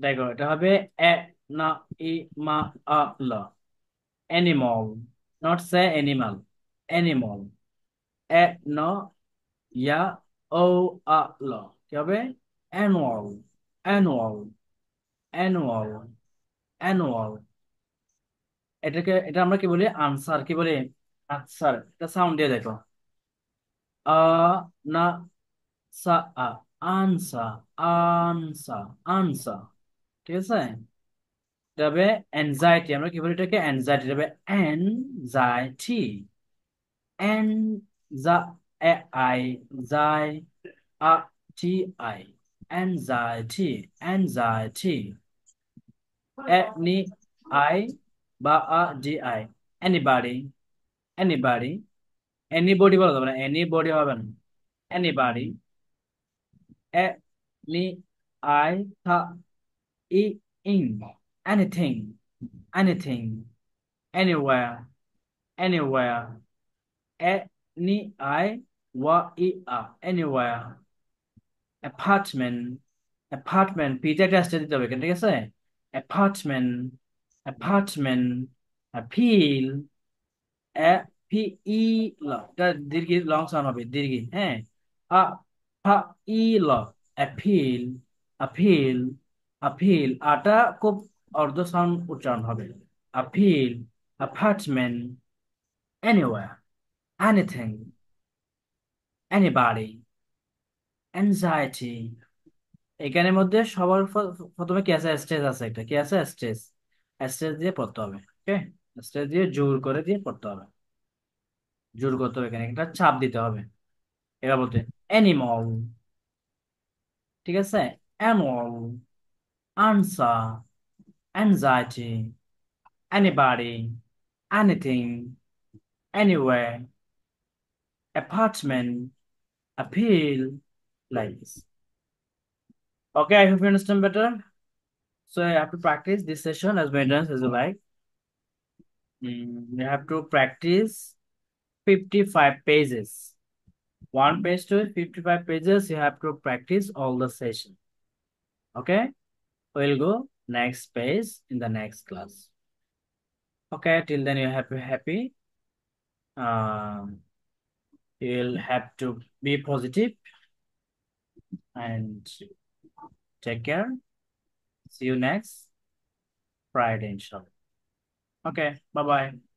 দেখো এটা হবে এ N I M A L animal, not say animal, animal. এ ন ইয়া ও আ ল কি হবে? Annual, annual, annual, annual. এটা আমরা কি বলি? আনসার কি বলি? আনসার। এটা সাউন্ড দিয়ে দেখো। আ না সা আ, আনসা, আনসা, আনসা। ঠিক আছে। এটা হবে অ্যাংজাইটি, আমরা কি বলি এটাকে? অ্যাংজাইটি। এটা হবে অ্যানজাইটি, এন জা এ আই জাই আ টি আই, অ্যাংজাইটি, অ্যাংজাইটি। এ নি আই বা আ ডি আই, এনিবডি, এনিবডি। এনিবডি বলা যাবে না, এনিবডি হবে না, এনিবডি। এ নি আই থা ই ইং, anything, anything, anywhere, anywhere. Any I wa I a, anywhere. Apartment, apartment. পিটা একটা আসতে দিতে হবে এখানে, ঠিক আছে? Apartment, apartment. Appeal, A P E ল, এটা দীর্ঘ লং সাউন্ড হবে, দীর্ঘ। হ্যাঁ। আ ফা ই ল, অ্যাপিল, আপিল, আপিল। আটা খুব অর্ধ সাউন্ড উচ্চারণ হবে। Appeal, apartment, anywhere, anything, anybody, anxiety। এখানের মধ্যে সবার প্রথমে কি আছে? স্ট্রেস আছে, একটা কি আছে? স্ট্রেস। স্ট্রেস দিয়ে পড়তে হবে। ওকে, স্ট্রেস দিয়ে জোর করে দিয়ে পড়তে হবে। জোর করতে হবে, এখানে একটা চাপ দিতে হবে। এরা বলতে অ্যানিমল, ঠিক আছে? Annual, answer, anxiety, anybody, anything, anyway, apartment, appeal, like this. Okay, I hope you understand better. So you have to practice this session as many times as you like. You have to practice 55 pages. One page to 55 pages, you have to practice all the session. Okay? We'll go next page in the next class. Okay, till then you have to be happy. Um, you'll have to be positive and take care. See you next Friday, inshallah. Okay, bye bye.